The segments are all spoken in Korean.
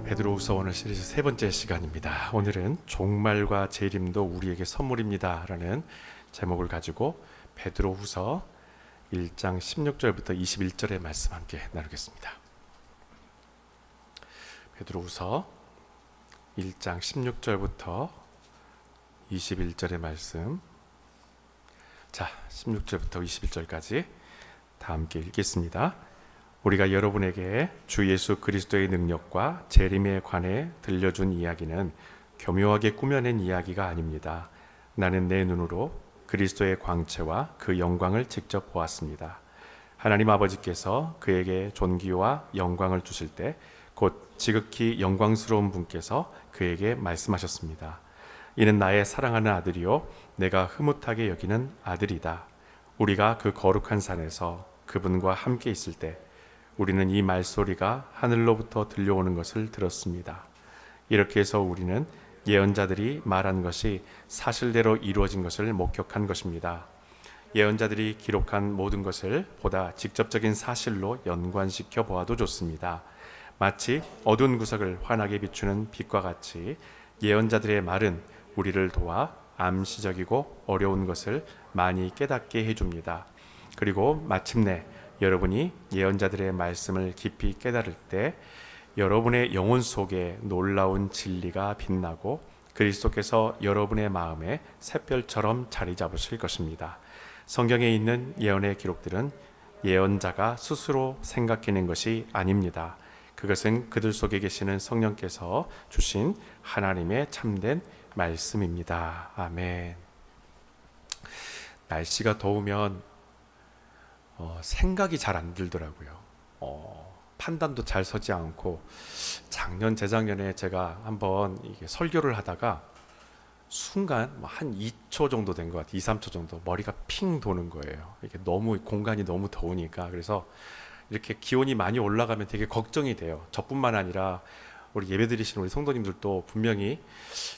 베드로후서 오늘 시리즈 세 번째 시간입니다. 오늘은 종말과 재림도 우리에게 선물입니다 라는 제목을 가지고 베드로후서 1장 16절부터 21절의 말씀 함께 나누겠습니다. 베드로후서 1장 16절부터 21절의 말씀, 자 16절부터 21절까지 다 함께 읽겠습니다. 우리가 여러분에게 주 예수 그리스도의 능력과 재림에 관해 들려준 이야기는 교묘하게 꾸며낸 이야기가 아닙니다. 나는 내 눈으로 그리스도의 광채와 그 영광을 직접 보았습니다. 하나님 아버지께서 그에게 존귀와 영광을 주실 때 곧 지극히 영광스러운 분께서 그에게 말씀하셨습니다. 이는 나의 사랑하는 아들이요 내가 흐뭇하게 여기는 아들이다. 우리가 그 거룩한 산에서 그분과 함께 있을 때 우리는 이 말소리가 하늘로부터 들려오는 것을 들었습니다. 이렇게 해서 우리는 예언자들이 말한 것이 사실대로 이루어진 것을 목격한 것입니다. 예언자들이 기록한 모든 것을 보다 직접적인 사실로 연관시켜 보아도 좋습니다. 마치 어두운 구석을 환하게 비추는 빛과 같이 예언자들의 말은 우리를 도와 암시적이고 어려운 것을 많이 깨닫게 해줍니다. 그리고 마침내 여러분이 예언자들의 말씀을 깊이 깨달을 때 여러분의 영혼 속에 놀라운 진리가 빛나고 그리스도께서 여러분의 마음에 샛별처럼 자리 잡으실 것입니다. 성경에 있는 예언의 기록들은 예언자가 스스로 생각해낸 것이 아닙니다. 그것은 그들 속에 계시는 성령께서 주신 하나님의 참된 말씀입니다. 아멘. 날씨가 더우면 생각이 잘 안 들더라고요. 판단도 잘 서지 않고, 작년 재작년에 제가 한번 이게 설교를 하다가 순간 한 2초 정도 된 것 같아요. 2, 3초 정도 머리가 핑 도는 거예요. 이게 너무 공간이 너무 더우니까. 그래서 이렇게 기온이 많이 올라가면 되게 걱정이 돼요. 저뿐만 아니라 우리 예배드리시는 우리 성도님들도 분명히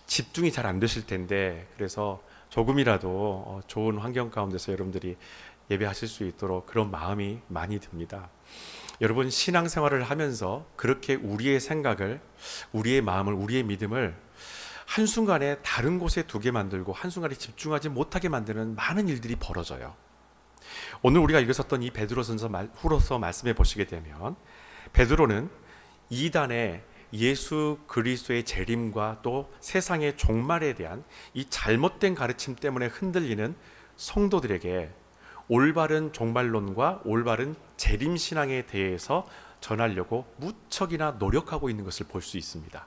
집중이 잘 안 되실 텐데, 그래서 조금이라도 좋은 환경 가운데서 여러분들이 예배하실 수 있도록 그런 마음이 많이 듭니다. 여러분, 신앙생활을 하면서 그렇게 우리의 생각을, 우리의 마음을, 우리의 믿음을 한순간에 다른 곳에 두게 만들고 한순간에 집중하지 못하게 만드는 많은 일들이 벌어져요. 오늘 우리가 읽었었던 이 후로서 말씀해 보시게 되면, 베드로는 이단의 예수 그리스도의 재림과 또 세상의 종말에 대한 이 잘못된 가르침 때문에 흔들리는 성도들에게 올바른 종말론과 올바른 재림신앙에 대해서 전하려고 무척이나 노력하고 있는 것을 볼 수 있습니다.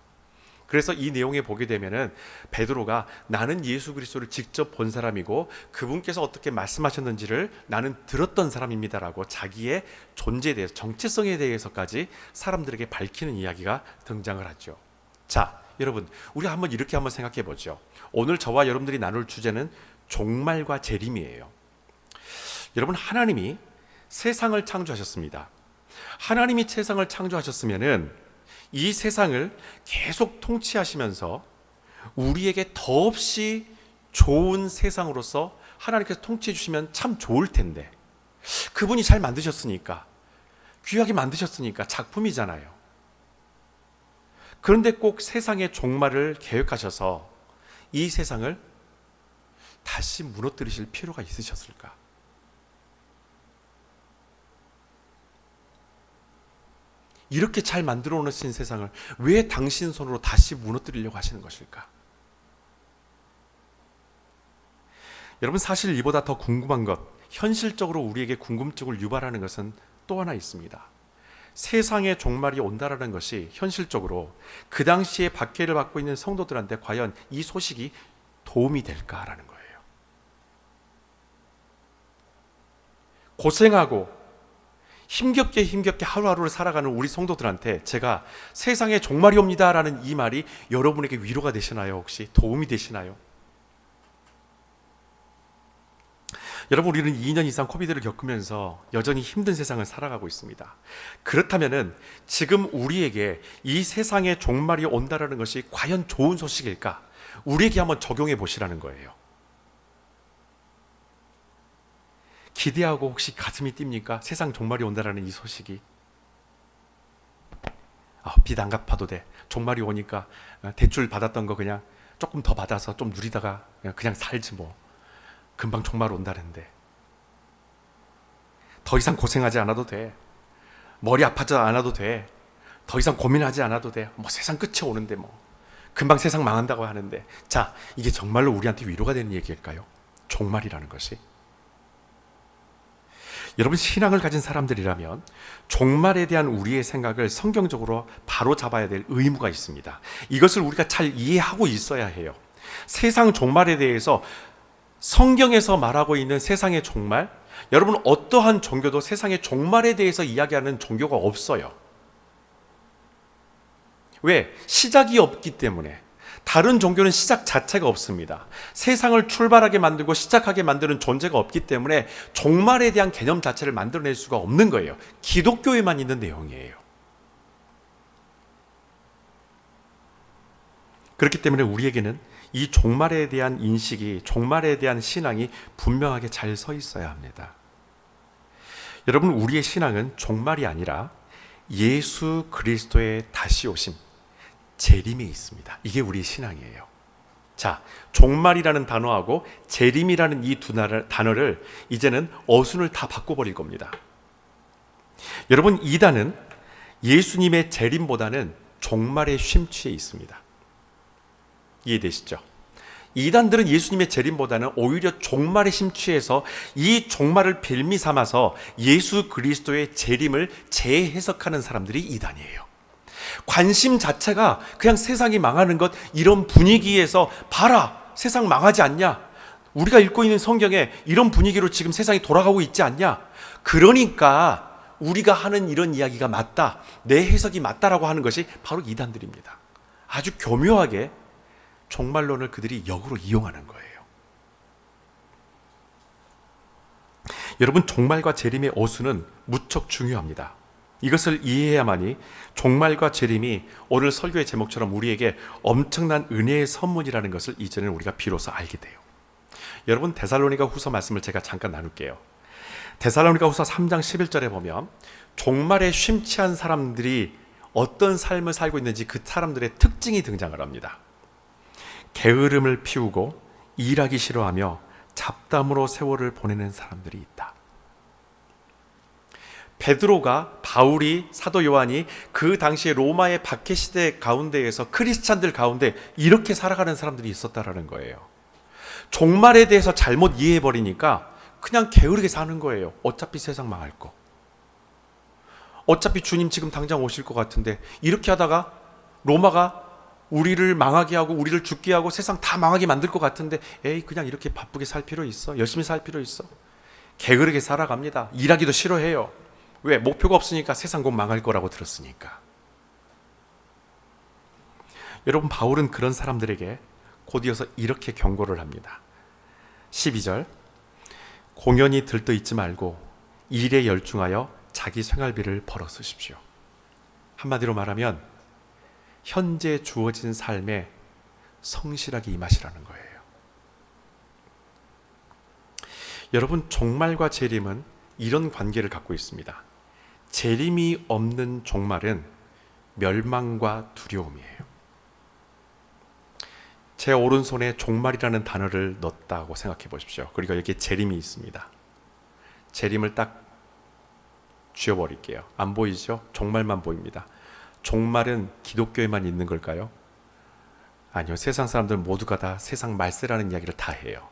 그래서 이 내용에 보게 되면은 베드로가 나는 예수 그리스도를 직접 본 사람이고 그분께서 어떻게 말씀하셨는지를 나는 들었던 사람입니다라고 자기의 존재에 대해서, 정체성에 대해서까지 사람들에게 밝히는 이야기가 등장을 하죠. 자, 여러분, 우리 한번 이렇게 한번 생각해 보죠. 오늘 저와 여러분들이 나눌 주제는 종말과 재림이에요. 여러분, 하나님이 세상을 창조하셨습니다. 하나님이 세상을 창조하셨으면은 이 세상을 계속 통치하시면서 우리에게 더없이 좋은 세상으로서 하나님께서 통치해 주시면 참 좋을 텐데, 그분이 잘 만드셨으니까, 귀하게 만드셨으니까 작품이잖아요. 그런데 꼭 세상의 종말을 계획하셔서 이 세상을 다시 무너뜨리실 필요가 있으셨을까? 이렇게 잘 만들어 놓으신 세상을 왜 당신 손으로 다시 무너뜨리려고 하시는 것일까? 여러분, 사실 이보다 더 궁금한 것, 현실적으로 우리에게 궁금증을 유발하는 것은 또 하나 있습니다. 세상의 종말이 온다라는 것이 현실적으로 그 당시에 박해를 받고 있는 성도들한테 과연 이 소식이 도움이 될까라는 거예요. 고생하고 힘겹게 하루하루를 살아가는 우리 성도들한테 제가 세상에 종말이 옵니다라는 이 말이 여러분에게 위로가 되시나요? 혹시 도움이 되시나요? 여러분, 우리는 2년 이상 코비드를 겪으면서 여전히 힘든 세상을 살아가고 있습니다. 그렇다면은 지금 우리에게 이 세상에 종말이 온다라는 것이 과연 좋은 소식일까? 우리에게 한번 적용해 보시라는 거예요. 기대하고 혹시 가슴이 뜁니까? 세상 종말이 온다라는 이 소식이. 빚 안 갚아도 돼. 종말이 오니까 대출 받았던 거 그냥 조금 더 받아서 좀 누리다가 그냥 살지 뭐. 금방 종말 온다는데. 더 이상 고생하지 않아도 돼. 머리 아파지 않아도 돼. 더 이상 고민하지 않아도 돼. 뭐 세상 끝이 오는데 뭐. 금방 세상 망한다고 하는데. 자, 이게 정말로 우리한테 위로가 되는 얘기일까요? 종말이라는 것이. 여러분, 신앙을 가진 사람들이라면 종말에 대한 우리의 생각을 성경적으로 바로 잡아야 될 의무가 있습니다. 이것을 우리가 잘 이해하고 있어야 해요. 세상 종말에 대해서 성경에서 말하고 있는 세상의 종말, 여러분 어떠한 종교도 세상의 종말에 대해서 이야기하는 종교가 없어요. 왜? 시작이 없기 때문에. 다른 종교는 시작 자체가 없습니다. 세상을 출발하게 만들고 시작하게 만드는 존재가 없기 때문에 종말에 대한 개념 자체를 만들어낼 수가 없는 거예요. 기독교에만 있는 내용이에요. 그렇기 때문에 우리에게는 이 종말에 대한 인식이, 종말에 대한 신앙이 분명하게 잘 서 있어야 합니다. 여러분, 우리의 신앙은 종말이 아니라 예수 그리스도의 다시 오심, 재림이 있습니다. 이게 우리의 신앙이에요. 자, 종말이라는 단어하고 재림이라는 이 두 단어를 이제는 어순을 다 바꿔버릴 겁니다. 여러분, 이단은 예수님의 재림보다는 종말의 쉼취에 있습니다. 이해되시죠? 이단들은 예수님의 재림보다는 오히려 종말의 심취해서 이 종말을 빌미 삼아서 예수 그리스도의 재림을 재해석하는 사람들이 이단이에요. 관심 자체가 그냥 세상이 망하는 것, 이런 분위기에서 봐라, 세상 망하지 않냐? 우리가 읽고 있는 성경에 이런 분위기로 지금 세상이 돌아가고 있지 않냐? 그러니까 우리가 하는 이런 이야기가 맞다, 내 해석이 맞다라고 하는 것이 바로 이단들입니다. 아주 교묘하게 종말론을 그들이 역으로 이용하는 거예요. 여러분, 종말과 재림의 어수는 무척 중요합니다. 이것을 이해해야만이 종말과 재림이 오늘 설교의 제목처럼 우리에게 엄청난 은혜의 선물이라는 것을 이제는 우리가 비로소 알게 돼요. 여러분, 데살로니가 후서 말씀을 제가 잠깐 나눌게요. 데살로니가 후서 3장 11절에 보면 종말에 쉼취한 사람들이 어떤 삶을 살고 있는지 그 사람들의 특징이 등장을 합니다. 게으름을 피우고 일하기 싫어하며 잡담으로 세월을 보내는 사람들이 있다. 베드로가, 바울이, 사도 요한이 그 당시에 로마의 박해 시대 가운데에서 크리스찬들 가운데 이렇게 살아가는 사람들이 있었다라는 거예요. 종말에 대해서 잘못 이해해버리니까 그냥 게으르게 사는 거예요. 어차피 세상 망할 거. 어차피 주님 지금 당장 오실 것 같은데 이렇게 하다가 로마가 우리를 망하게 하고 우리를 죽게 하고 세상 다 망하게 만들 것 같은데 에이, 그냥 이렇게 바쁘게 살 필요 있어? 열심히 살 필요 있어? 게으르게 살아갑니다. 일하기도 싫어해요. 왜? 목표가 없으니까 세상 곧 망할 거라고 들었으니까. 여러분, 바울은 그런 사람들에게 곧이어서 이렇게 경고를 합니다. 12절, 공연히 들떠있지 말고 일에 열중하여 자기 생활비를 벌어 쓰십시오. 한마디로 말하면 현재 주어진 삶에 성실하게 임하시라는 거예요. 여러분, 종말과 재림은 이런 관계를 갖고 있습니다. 재림이 없는 종말은 멸망과 두려움이에요. 제 오른손에 종말이라는 단어를 넣었다고 생각해 보십시오. 그리고 여기에 재림이 있습니다. 재림을 딱 쥐어버릴게요. 안 보이죠? 종말만 보입니다. 종말은 기독교에만 있는 걸까요? 아니요. 세상 사람들 모두가 다 세상 말세라는 이야기를 다 해요.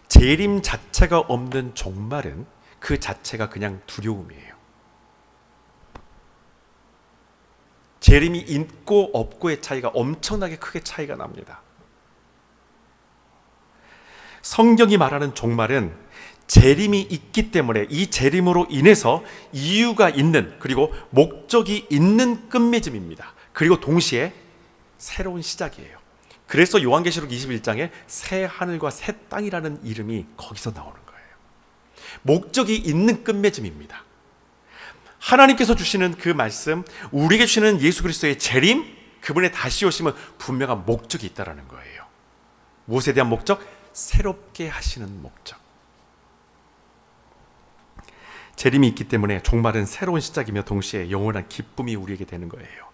재림 자체가 없는 종말은 그 자체가 그냥 두려움이에요. 재림이 있고 없고의 차이가 엄청나게 크게 차이가 납니다. 성경이 말하는 종말은 재림이 있기 때문에 이 재림으로 인해서 이유가 있는, 그리고 목적이 있는 끝맺음입니다. 그리고 동시에 새로운 시작이에요. 그래서 요한계시록 21장에 새 하늘과 새 땅이라는 이름이 거기서 나오는 거예요. 목적이 있는 끝맺음입니다. 하나님께서 주시는 그 말씀, 우리에게 주시는 예수 그리스도의 재림, 그분의 다시 오심은 분명한 목적이 있다는 거예요. 무엇에 대한 목적? 새롭게 하시는 목적. 재림이 있기 때문에 종말은 새로운 시작이며 동시에 영원한 기쁨이 우리에게 되는 거예요.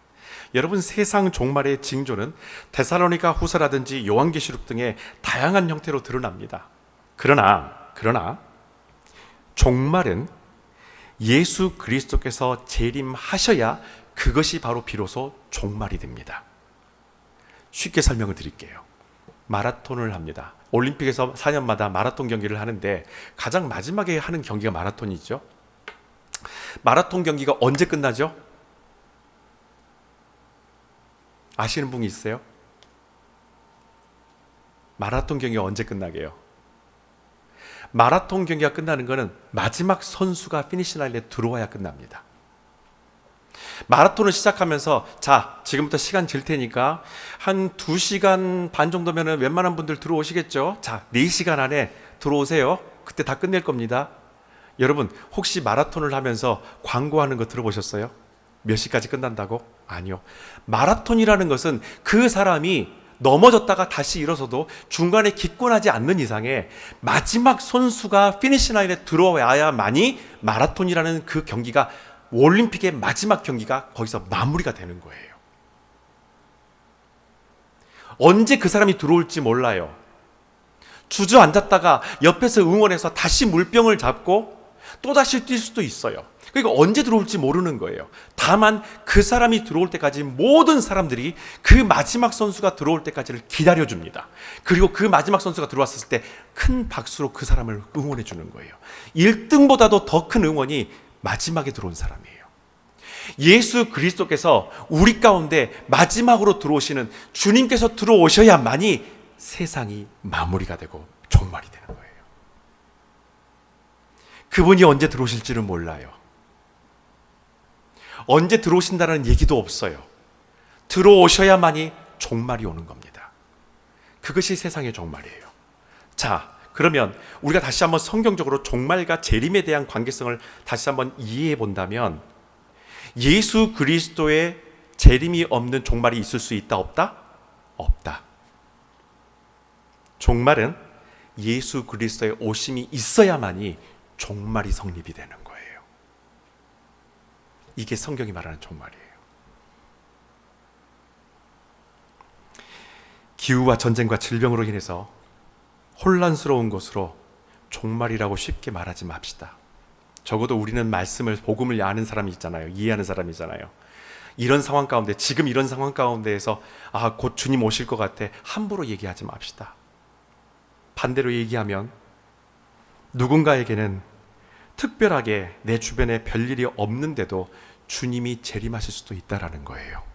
여러분, 세상 종말의 징조는 데살로니가 후서라든지 요한계시록 등의 다양한 형태로 드러납니다. 그러나 종말은 예수 그리스도께서 재림하셔야 그것이 바로 비로소 종말이 됩니다. 쉽게 설명을 드릴게요. 마라톤을 합니다. 올림픽에서 4년마다 마라톤 경기를 하는데 가장 마지막에 하는 경기가 마라톤이죠. 마라톤 경기가 언제 끝나죠? 아시는 분이 있어요? 마라톤 경기가 언제 끝나게요? 마라톤 경기가 끝나는 것은 마지막 선수가 피니시 라인에 들어와야 끝납니다. 마라톤을 시작하면서 자, 지금부터 시간 질 테니까 한 2시간 반 정도면 웬만한 분들 들어오시겠죠? 자, 4시간 안에 들어오세요. 그때 다 끝낼 겁니다. 여러분, 혹시 마라톤을 하면서 광고하는 거 들어보셨어요? 몇 시까지 끝난다고? 아니요. 마라톤이라는 것은 그 사람이 넘어졌다가 다시 일어서도 중간에 기권하지 않는 이상에 마지막 선수가 피니시 라인에 들어와야만이 마라톤이라는 그 경기가, 올림픽의 마지막 경기가 거기서 마무리가 되는 거예요. 언제 그 사람이 들어올지 몰라요. 주저앉았다가 옆에서 응원해서 다시 물병을 잡고 또다시 뛸 수도 있어요. 그러니까 언제 들어올지 모르는 거예요. 다만 그 사람이 들어올 때까지 모든 사람들이 그 마지막 선수가 들어올 때까지를 기다려줍니다. 그리고 그 마지막 선수가 들어왔을 때 큰 박수로 그 사람을 응원해 주는 거예요. 1등보다도 더 큰 응원이 마지막에 들어온 사람이에요. 예수 그리스도께서 우리 가운데 마지막으로 들어오시는 주님께서 들어오셔야만이 세상이 마무리가 되고 종말이 되는 거예요. 그분이 언제 들어오실지는 몰라요. 언제 들어오신다는 얘기도 없어요. 들어오셔야만이 종말이 오는 겁니다. 그것이 세상의 종말이에요. 자, 그러면 우리가 다시 한번 성경적으로 종말과 재림에 대한 관계성을 다시 한번 이해해 본다면, 예수 그리스도의 재림이 없는 종말이 있을 수 있다, 없다? 없다. 종말은 예수 그리스도의 오심이 있어야만이 종말이 성립이 되는 거예요. 이게 성경이 말하는 종말이에요. 기후와 전쟁과 질병으로 인해서 혼란스러운 것으로 종말이라고 쉽게 말하지 맙시다. 적어도 우리는 말씀을, 복음을 아는 사람이 있잖아요. 이해하는 사람이잖아요. 이런 상황 가운데, 지금 이런 상황 가운데에서 곧 주님 오실 것 같아, 함부로 얘기하지 맙시다. 반대로 얘기하면 누군가에게는 특별하게 내 주변에 별일이 없는데도 주님이 재림하실 수도 있다라는 거예요.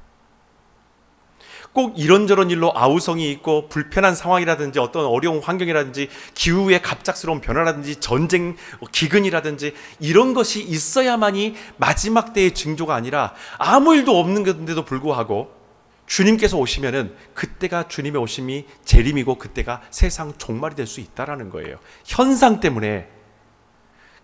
꼭 이런저런 일로 아우성이 있고 불편한 상황이라든지 어떤 어려운 환경이라든지 기후의 갑작스러운 변화라든지 전쟁, 기근이라든지 이런 것이 있어야만이 마지막 때의 징조가 아니라 아무 일도 없는 건데도 불구하고 주님께서 오시면은 그때가 주님의 오심이 재림이고 그때가 세상 종말이 될 수 있다라는 거예요. 현상 때문에,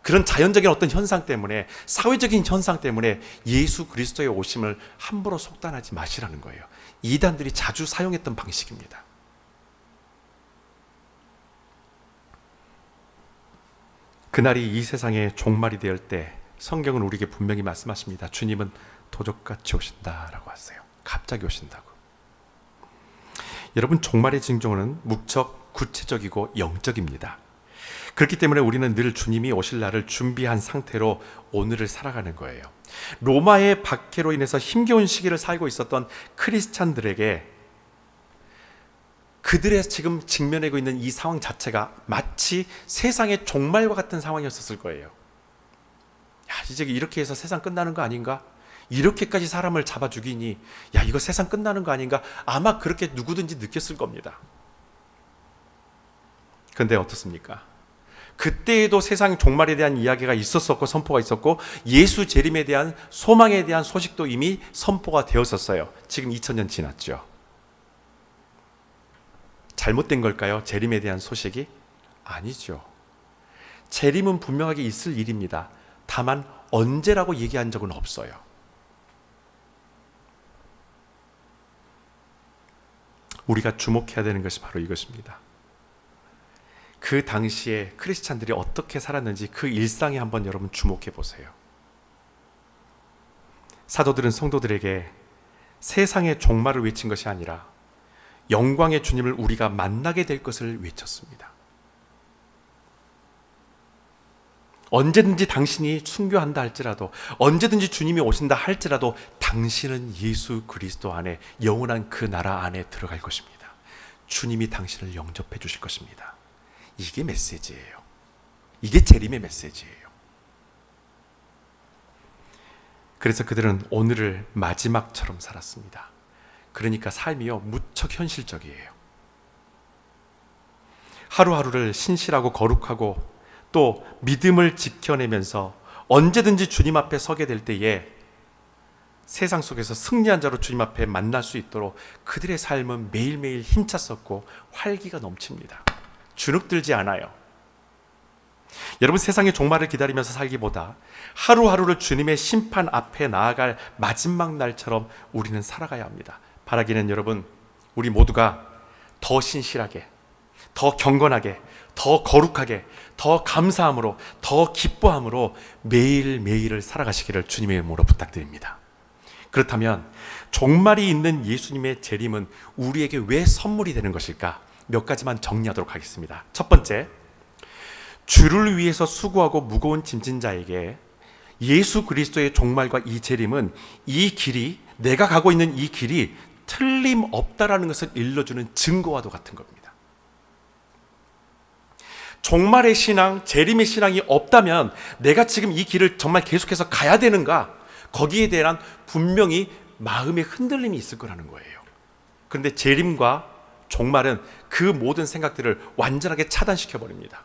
그런 자연적인 어떤 현상 때문에, 사회적인 현상 때문에 예수 그리스도의 오심을 함부로 속단하지 마시라는 거예요. 이단들이 자주 사용했던 방식입니다. 그날이 이 세상의 종말이 될 때 성경은 우리에게 분명히 말씀하십니다. 주님은 도적같이 오신다라고 하세요. 갑자기 오신다고. 여러분, 종말의 징조는 무척 구체적이고 영적입니다. 그렇기 때문에 우리는 늘 주님이 오실 날을 준비한 상태로 오늘을 살아가는 거예요. 로마의 박해로 인해서 힘겨운 시기를 살고 있었던 크리스찬들에게 그들의 지금 직면하고 있는 이 상황 자체가 마치 세상의 종말과 같은 상황이었을 거예요. 야, 이제 이렇게 해서 세상 끝나는 거 아닌가? 이렇게까지 사람을 잡아 죽이니, 야, 이거 세상 끝나는 거 아닌가? 아마 그렇게 누구든지 느꼈을 겁니다. 그런데 어떻습니까? 그때에도 세상 종말에 대한 이야기가 있었었고 선포가 있었고 예수 재림에 대한 소망에 대한 소식도 이미 선포가 되었었어요. 지금 2000년 지났죠. 잘못된 걸까요? 재림에 대한 소식이? 아니죠. 재림은 분명하게 있을 일입니다. 다만 언제라고 얘기한 적은 없어요. 우리가 주목해야 되는 것이 바로 이것입니다. 그 당시에 크리스찬들이 어떻게 살았는지 그 일상에 한번 여러분 주목해 보세요. 사도들은 성도들에게 세상의 종말을 외친 것이 아니라 영광의 주님을 우리가 만나게 될 것을 외쳤습니다. 언제든지 당신이 순교한다 할지라도, 언제든지 주님이 오신다 할지라도 당신은 예수 그리스도 안에, 영원한 그 나라 안에 들어갈 것입니다. 주님이 당신을 영접해 주실 것입니다. 이게 메시지예요. 이게 재림의 메시지예요. 그래서 그들은 오늘을 마지막처럼 살았습니다. 그러니까 삶이요, 무척 현실적이에요. 하루하루를 신실하고 거룩하고 또 믿음을 지켜내면서 언제든지 주님 앞에 서게 될 때에 세상 속에서 승리한 자로 주님 앞에 만날 수 있도록 그들의 삶은 매일매일 힘찼었고 활기가 넘칩니다. 주눅들지 않아요. 여러분, 세상의 종말을 기다리면서 살기보다 하루하루를 주님의 심판 앞에 나아갈 마지막 날처럼 우리는 살아가야 합니다. 바라기는 여러분, 우리 모두가 더 신실하게, 더 경건하게, 더 거룩하게, 더 감사함으로, 더 기뻐함으로 매일매일을 살아가시기를 주님의 이름으로 부탁드립니다. 그렇다면 종말이 있는 예수님의 재림은 우리에게 왜 선물이 되는 것일까? 몇 가지만 정리하도록 하겠습니다. 첫 번째, 주를 위해서 수고하고 무거운 짐진 자에게 예수 그리스도의 종말과 이 재림은, 이 길이, 내가 가고 있는 이 길이 틀림없다라는 것을 일러주는 증거와도 같은 겁니다. 종말의 신앙, 재림의 신앙이 없다면 내가 지금 이 길을 정말 계속해서 가야 되는가? 거기에 대한 분명히 마음의 흔들림이 있을 거라는 거예요. 그런데 재림과 종말은 그 모든 생각들을 완전하게 차단시켜버립니다.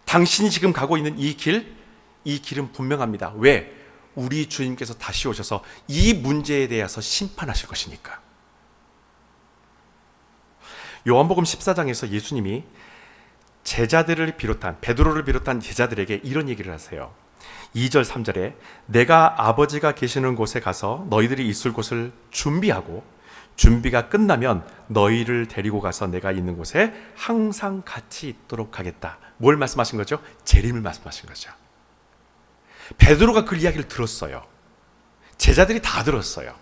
당신이 지금 가고 있는 이 길은 분명합니다. 왜? 우리 주님께서 다시 오셔서 이 문제에 대해서 심판하실 것이니까. 요한복음 14장에서 예수님이 제자들을 비롯한, 베드로를 비롯한 제자들에게 이런 얘기를 하세요. 2절 3절에 내가 아버지가 계시는 곳에 가서 너희들이 있을 곳을 준비하고 준비가 끝나면 너희를 데리고 가서 내가 있는 곳에 항상 같이 있도록 하겠다. 뭘 말씀하신 거죠? 재림을 말씀하신 거죠. 베드로가 그 이야기를 들었어요. 제자들이 다 들었어요.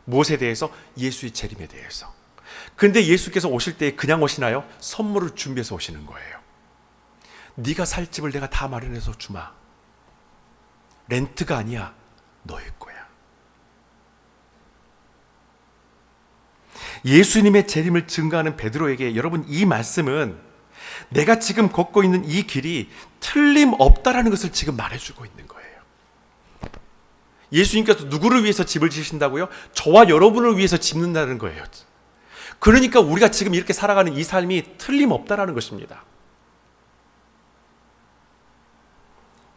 무엇에 대해서? 예수의 재림에 대해서. 그런데 예수께서 오실 때 그냥 오시나요? 선물을 준비해서 오시는 거예요. 네가 살 집을 내가 다 마련해서 주마. 렌트가 아니야, 너의 거야. 예수님의 재림을 증거하는 베드로에게 여러분, 이 말씀은 내가 지금 걷고 있는 이 길이 틀림없다라는 것을 지금 말해주고 있는 거예요. 예수님께서 누구를 위해서 집을 지으신다고요? 저와 여러분을 위해서 짓는다는 거예요. 그러니까 우리가 지금 이렇게 살아가는 이 삶이 틀림없다라는 것입니다.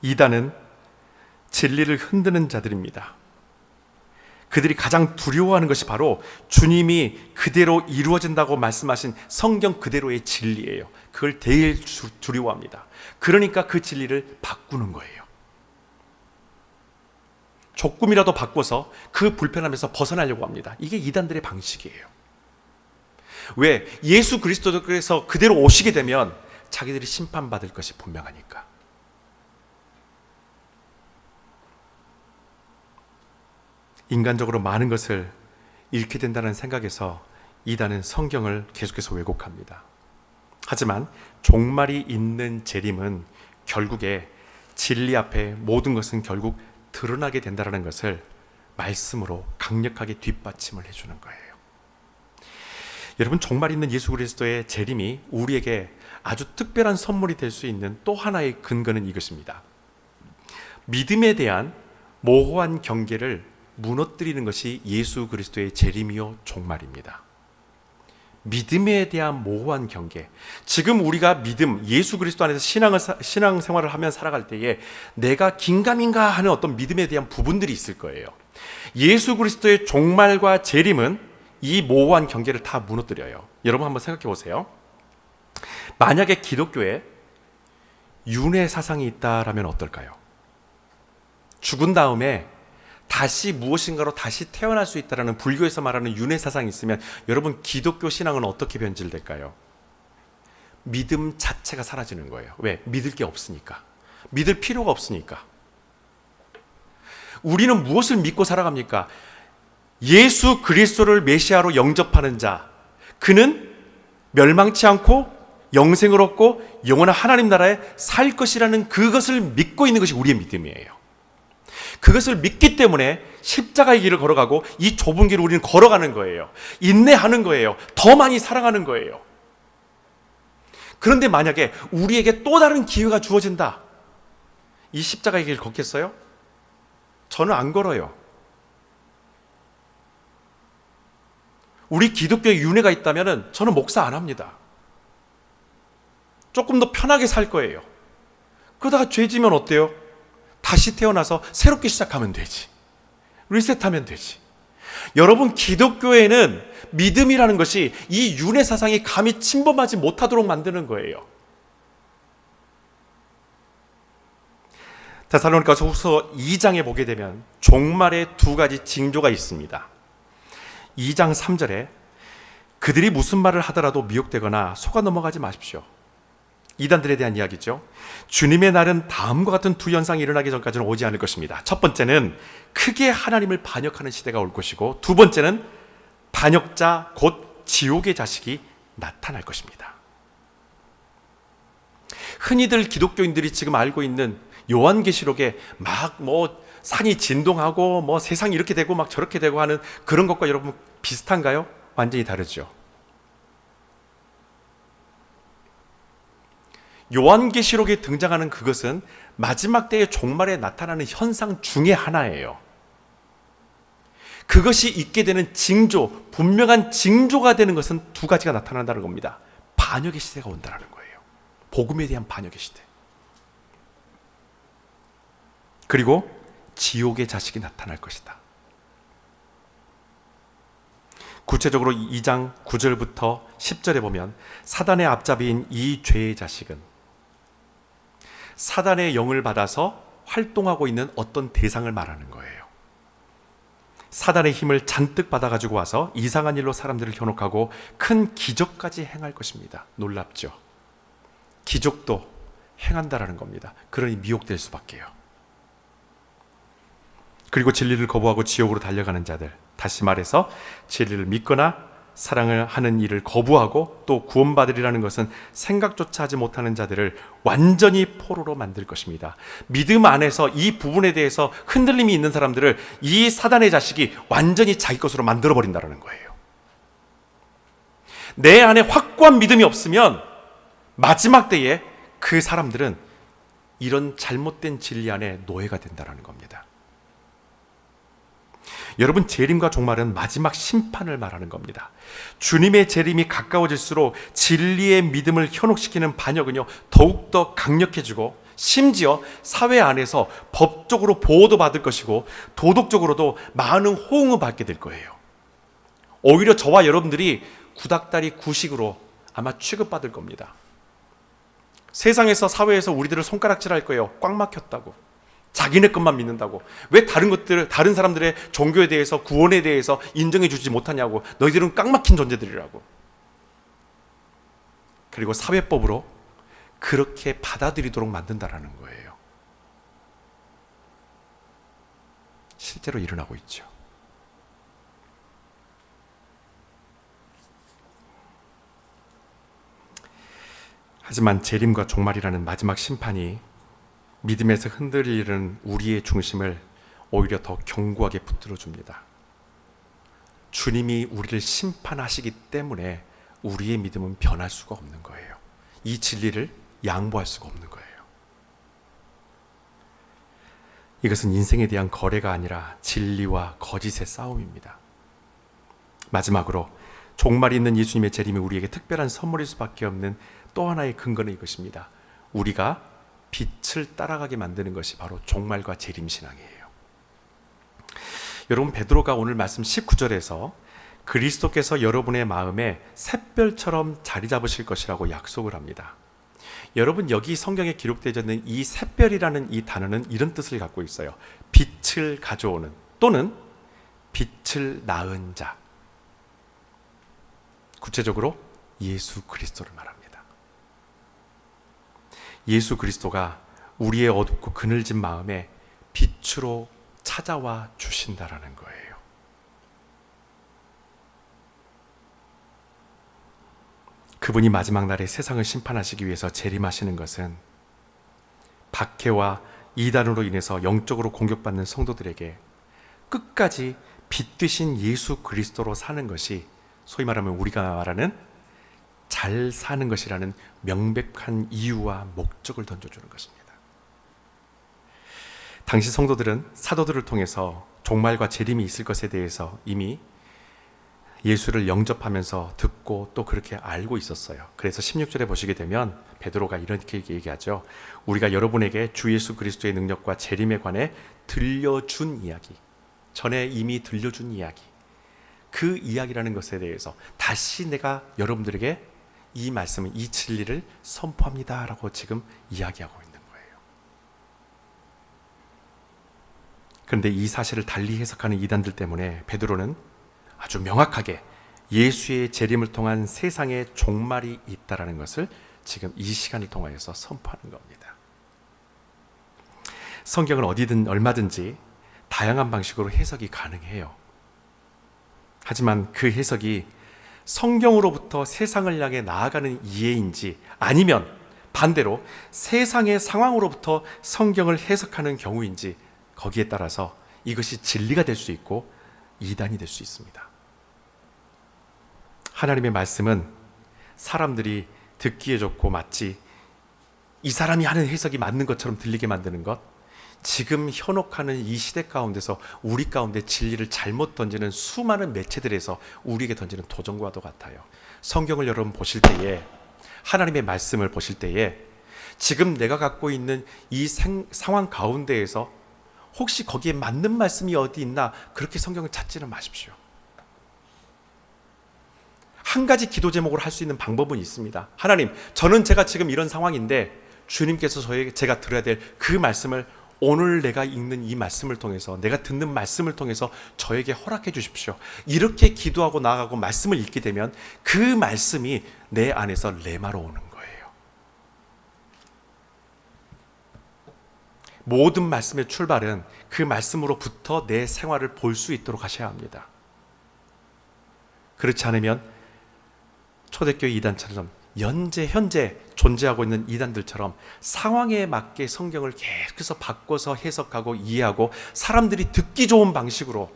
이단은 진리를 흔드는 자들입니다. 그들이 가장 두려워하는 것이 바로 주님이 그대로 이루어진다고 말씀하신 성경 그대로의 진리예요. 그걸 제일 두려워합니다. 그러니까 그 진리를 바꾸는 거예요. 조금이라도 바꿔서 그 불편함에서 벗어나려고 합니다. 이게 이단들의 방식이에요. 왜? 예수 그리스도께서 그대로 오시게 되면 자기들이 심판받을 것이 분명하니까. 인간적으로 많은 것을 잃게 된다는 생각에서 이단은 성경을 계속해서 왜곡합니다. 하지만 종말이 있는 재림은 결국에 진리 앞에 모든 것은 결국 드러나게 된다는 것을 말씀으로 강력하게 뒷받침을 해주는 거예요. 여러분, 종말 있는 예수 그리스도의 재림이 우리에게 아주 특별한 선물이 될 수 있는 또 하나의 근거는 이것입니다. 믿음에 대한 모호한 경계를 무너뜨리는 것이 예수 그리스도의 재림이요 종말입니다. 믿음에 대한 모호한 경계. 지금 우리가 믿음, 예수 그리스도 안에서 신앙생활을 하며 살아갈 때에 내가 긴가민가 하는 어떤 믿음에 대한 부분들이 있을 거예요. 예수 그리스도의 종말과 재림은 이 모호한 경계를 다 무너뜨려요. 여러분 한번 생각해 보세요. 만약에 기독교에 윤회 사상이 있다라면 어떨까요? 죽은 다음에 다시 무엇인가로 다시 태어날 수 있다는 불교에서 말하는 윤회 사상이 있으면 여러분, 기독교 신앙은 어떻게 변질될까요? 믿음 자체가 사라지는 거예요. 왜? 믿을 게 없으니까. 믿을 필요가 없으니까. 우리는 무엇을 믿고 살아갑니까? 예수 그리스도를 메시아로 영접하는 자, 그는 멸망치 않고 영생을 얻고 영원한 하나님 나라에 살 것이라는 그것을 믿고 있는 것이 우리의 믿음이에요. 그것을 믿기 때문에 십자가의 길을 걸어가고 이 좁은 길을 우리는 걸어가는 거예요. 인내하는 거예요. 더 많이 사랑하는 거예요. 그런데 만약에 우리에게 또 다른 기회가 주어진다, 이 십자가의 길을 걷겠어요? 저는 안 걸어요. 우리 기독교에 윤회가 있다면 저는 목사 안 합니다. 조금 더 편하게 살 거예요. 그러다가 죄 지면 어때요? 다시 태어나서 새롭게 시작하면 되지. 리셋하면 되지. 여러분, 기독교에는 믿음이라는 것이 이 윤회 사상이 감히 침범하지 못하도록 만드는 거예요. 데살로니가서 후서 2장에 보게 되면 종말의 두 가지 징조가 있습니다. 2장 3절에 그들이 무슨 말을 하더라도 미혹되거나 속아 넘어가지 마십시오. 이단들에 대한 이야기죠. 주님의 날은 다음과 같은 두 현상이 일어나기 전까지는 오지 않을 것입니다. 첫 번째는 크게 하나님을 반역하는 시대가 올 것이고, 두 번째는 반역자 곧 지옥의 자식이 나타날 것입니다. 흔히들 기독교인들이 지금 알고 있는 요한계시록에 막 산이 진동하고 세상이 이렇게 되고 막 저렇게 되고 하는 그런 것과 여러분 비슷한가요? 완전히 다르죠. 요한계시록에 등장하는 그것은 마지막 때의 종말에 나타나는 현상 중에 하나예요. 그것이 있게 되는 징조, 분명한 징조가 되는 것은 두 가지가 나타난다는 겁니다. 반역의 시대가 온다는 거예요. 복음에 대한 반역의 시대. 그리고 지옥의 자식이 나타날 것이다. 구체적으로 2장 9절부터 10절에 보면 사단의 앞잡이인 이 죄의 자식은 사단의 영을 받아서 활동하고 있는 어떤 대상을 말하는 거예요. 사단의 힘을 잔뜩 받아가지고 와서 이상한 일로 사람들을 현혹하고 큰 기적까지 행할 것입니다. 놀랍죠? 기적도 행한다라는 겁니다. 그러니 미혹될 수밖에요. 그리고 진리를 거부하고 지옥으로 달려가는 자들, 다시 말해서 진리를 믿거나 사랑을 하는 일을 거부하고 또 구원받으리라는 것은 생각조차 하지 못하는 자들을 완전히 포로로 만들 것입니다. 믿음 안에서 이 부분에 대해서 흔들림이 있는 사람들을 이 사단의 자식이 완전히 자기 것으로 만들어버린다는 거예요. 내 안에 확고한 믿음이 없으면 마지막 때에 그 사람들은 이런 잘못된 진리 안에 노예가 된다는 겁니다. 여러분, 재림과 종말은 마지막 심판을 말하는 겁니다. 주님의 재림이 가까워질수록 진리의 믿음을 현혹시키는 반역은요 더욱더 강력해지고, 심지어 사회 안에서 법적으로 보호도 받을 것이고 도덕적으로도 많은 호응을 받게 될 거예요. 오히려 저와 여러분들이 구닥다리 구식으로 아마 취급받을 겁니다. 세상에서, 사회에서 우리들을 손가락질할 거예요. 꽉 막혔다고, 자기네 것만 믿는다고, 왜 다른 사람들의 종교에 대해서, 구원에 대해서 인정해 주지 못하냐고, 너희들은 꽉 막힌 존재들이라고. 그리고 사회법으로 그렇게 받아들이도록 만든다라는 거예요. 실제로 일어나고 있죠. 하지만 재림과 종말이라는 마지막 심판이 믿음에서 흔들리는 우리의 중심을 오히려 더 견고하게 붙들어 줍니다. 주님이 우리를 심판하시기 때문에 우리의 믿음은 변할 수가 없는 거예요. 이 진리를 양보할 수가 없는 거예요. 이것은 인생에 대한 거래가 아니라 진리와 거짓의 싸움입니다. 마지막으로 종말이 있는 예수님의 재림이 우리에게 특별한 선물일 수밖에 없는 또 하나의 근거는 이것입니다. 우리가 빛을 따라가게 만드는 것이 바로 종말과 재림 신앙이에요. 여러분, 베드로가 오늘 말씀 19절에서 그리스도께서 여러분의 마음에 샛별처럼 자리 잡으실 것이라고 약속을 합니다. 여러분, 여기 성경에 기록되어 있는 이 샛별이라는 이 단어는 이런 뜻을 갖고 있어요. 빛을 가져오는, 또는 빛을 낳은 자. 구체적으로 예수 그리스도를 말합니다. 예수 그리스도가 우리의 어둡고 그늘진 마음에 빛으로 찾아와 주신다라는 거예요. 그분이 마지막 날에 세상을 심판하시기 위해서 재림하시는 것은 박해와 이단으로 인해서 영적으로 공격받는 성도들에게 끝까지 빛되신 예수 그리스도로 사는 것이 소위 말하면 우리가 말하는 잘 사는 것이라는 명백한 이유와 목적을 던져주는 것입니다. 당시 성도들은 사도들을 통해서 종말과 재림이 있을 것에 대해서 이미 예수를 영접하면서 듣고 또 그렇게 알고 있었어요. 그래서 16절에 보시게 되면 베드로가 이렇게 얘기하죠. 우리가 여러분에게 주 예수 그리스도의 능력과 재림에 관해 들려준 이야기, 전에 이미 들려준 이야기, 그 이야기라는 것에 대해서 다시 내가 여러분들에게 이 말씀을, 이 진리를 선포합니다 라고 지금 이야기하고 있는 거예요. 그런데 이 사실을 달리 해석하는 이단들 때문에 베드로는 아주 명확하게 예수의 재림을 통한 세상의 종말이 있다라는 것을 지금 이 시간을 통하여서 선포하는 겁니다. 성경은 어디든 얼마든지 다양한 방식으로 해석이 가능해요. 하지만 그 해석이 성경으로부터 세상을 향해 나아가는 이해인지 아니면 반대로 세상의 상황으로부터 성경을 해석하는 경우인지 거기에 따라서 이것이 진리가 될 수 있고 이단이 될 수 있습니다. 하나님의 말씀은 사람들이 듣기에 좋고 마치 이 사람이 하는 해석이 맞는 것처럼 들리게 만드는 것, 지금 현혹하는 이 시대 가운데서 우리 가운데 진리를 잘못 던지는 수많은 매체들에서 우리에게 던지는 도전과도 같아요. 성경을 여러분 보실 때에, 하나님의 말씀을 보실 때에 지금 내가 갖고 있는 이 상황 가운데에서 혹시 거기에 맞는 말씀이 어디 있나 그렇게 성경을 찾지는 마십시오. 한 가지 기도 제목으로 할 수 있는 방법은 있습니다. 하나님, 저는 제가 지금 이런 상황인데 주님께서 제가 들어야 될 그 말씀을 오늘 내가 읽는 이 말씀을 통해서, 내가 듣는 말씀을 통해서 저에게 허락해 주십시오. 이렇게 기도하고 나아가고 말씀을 읽게 되면 그 말씀이 내 안에서 레마로 오는 거예요. 모든 말씀의 출발은 그 말씀으로부터 내 생활을 볼 수 있도록 하셔야 합니다. 그렇지 않으면 초대교회 이단처럼 현재 존재하고 있는 이단들처럼 상황에 맞게 성경을 계속해서 바꿔서 해석하고 이해하고 사람들이 듣기 좋은 방식으로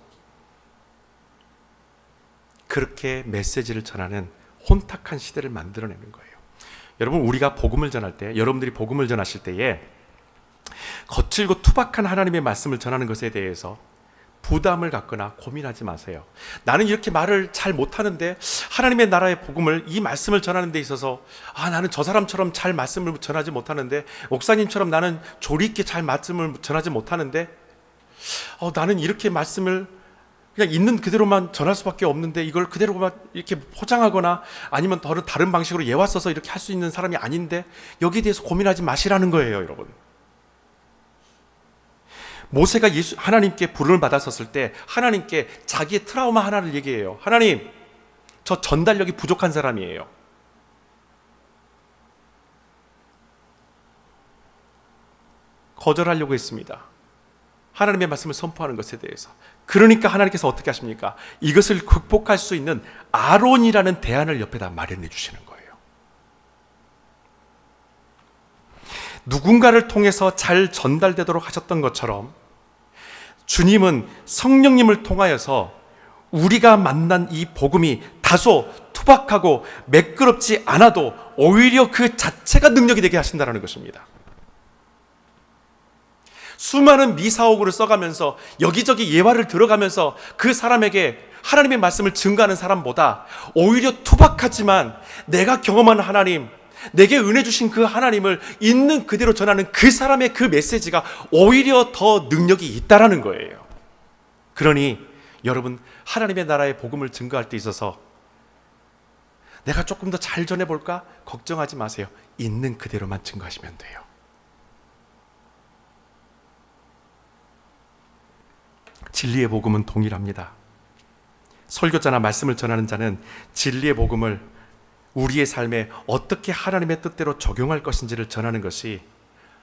그렇게 메시지를 전하는 혼탁한 시대를 만들어내는 거예요. 여러분, 우리가 복음을 전할 때, 여러분들이 복음을 전하실 때에 거칠고 투박한 하나님의 말씀을 전하는 것에 대해서 부담을 갖거나 고민하지 마세요. 나는 이렇게 말을 잘 못하는데 하나님의 나라의 복음을, 이 말씀을 전하는 데 있어서 나는 저 사람처럼 잘 말씀을 전하지 못하는데, 목사님처럼 나는 조리 있게 잘 말씀을 전하지 못하는데 나는 이렇게 말씀을 그냥 있는 그대로만 전할 수밖에 없는데 이걸 그대로만 이렇게 포장하거나 아니면 다른 방식으로 예화 써서 이렇게 할 수 있는 사람이 아닌데, 여기에 대해서 고민하지 마시라는 거예요, 여러분. 모세가 하나님께 부름을 받았었을 때 하나님께 자기의 트라우마 하나를 얘기해요. 하나님, 저 전달력이 부족한 사람이에요. 거절하려고 했습니다. 하나님의 말씀을 선포하는 것에 대해서. 그러니까 하나님께서 어떻게 하십니까? 이것을 극복할 수 있는 아론이라는 대안을 옆에다 마련해 주시는 거예요. 누군가를 통해서 잘 전달되도록 하셨던 것처럼 주님은 성령님을 통하여서 우리가 만난 이 복음이 다소 투박하고 매끄럽지 않아도 오히려 그 자체가 능력이 되게 하신다는 것입니다. 수많은 미사오구를 써가면서 여기저기 예화를 들어가면서 그 사람에게 하나님의 말씀을 증거하는 사람보다 오히려 투박하지만 내가 경험한 하나님, 내게 은혜 주신 그 하나님을 있는 그대로 전하는 그 사람의 그 메시지가 오히려 더 능력이 있다라는 거예요. 그러니 여러분, 하나님의 나라의 복음을 증거할 때 있어서 내가 조금 더 잘 전해볼까? 걱정하지 마세요. 있는 그대로만 증거하시면 돼요. 진리의 복음은 동일합니다. 설교자나 말씀을 전하는 자는 진리의 복음을 우리의 삶에 어떻게 하나님의 뜻대로 적용할 것인지를 전하는 것이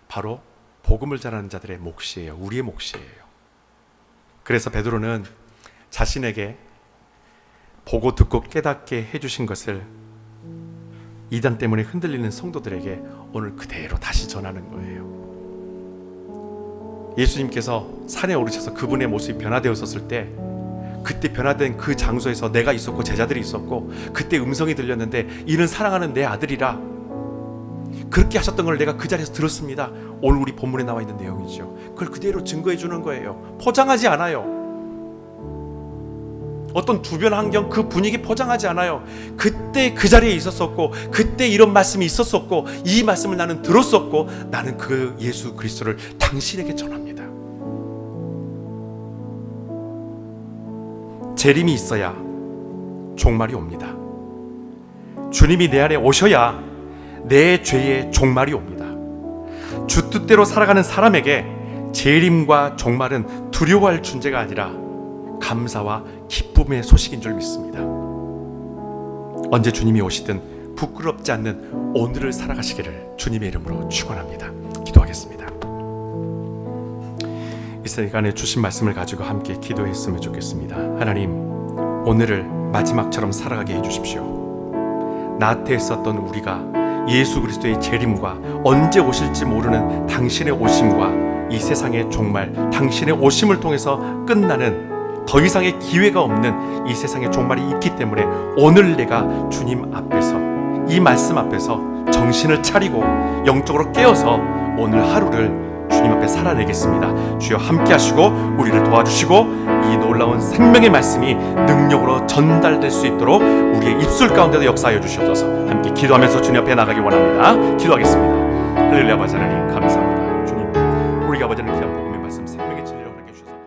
바로 복음을 전하는 자들의 몫이에요. 우리의 몫이에요. 그래서 베드로는 자신에게 보고 듣고 깨닫게 해주신 것을 이단 때문에 흔들리는 성도들에게 오늘 그대로 다시 전하는 거예요. 예수님께서 산에 오르셔서 그분의 모습이 변화되었었을 때, 그때 변화된 그 장소에서 내가 있었고 제자들이 있었고, 그때 음성이 들렸는데 이는 사랑하는 내 아들이라, 그렇게 하셨던 걸 내가 그 자리에서 들었습니다. 오늘 우리 본문에 나와 있는 내용이죠. 그걸 그대로 증거해 주는 거예요. 포장하지 않아요. 어떤 주변 환경, 그 분위기 포장하지 않아요. 그때 그 자리에 있었었고, 그때 이런 말씀이 있었었고, 이 말씀을 나는 들었었고, 나는 그 예수 그리스도를 당신에게 전합니다. 재림이 있어야 종말이 옵니다. 주님이 내 안에 오셔야 내 죄의 종말이 옵니다. 주 뜻대로 살아가는 사람에게 재림과 종말은 두려워할 존재가 아니라 감사와 기쁨의 소식인 줄 믿습니다. 언제 주님이 오시든 부끄럽지 않는 오늘을 살아가시기를 주님의 이름으로 축원합니다. 기도하겠습니다. 이 시간에 주신 말씀을 가지고 함께 기도했으면 좋겠습니다. 하나님, 오늘을 마지막처럼 살아가게 해주십시오. 나한테 있었던 우리가 예수 그리스도의 재림과 언제 오실지 모르는 당신의 오심과 이 세상의 종말, 당신의 오심을 통해서 끝나는 더 이상의 기회가 없는 이 세상의 종말이 있기 때문에 오늘 내가 주님 앞에서, 이 말씀 앞에서 정신을 차리고 영적으로 깨어서 오늘 하루를 주님 앞에 살아내겠습니다. 주여 함께 하시고 우리를 도와주시고 이 놀라운 생명의 말씀이 능력으로 전달될 수 있도록 우리의 입술 가운데도 역사하여 주시옵소서. 함께 기도하면서 주님 앞에 나가기 원합니다. 기도하겠습니다. 할렐루야. 아버지 하나님 감사합니다.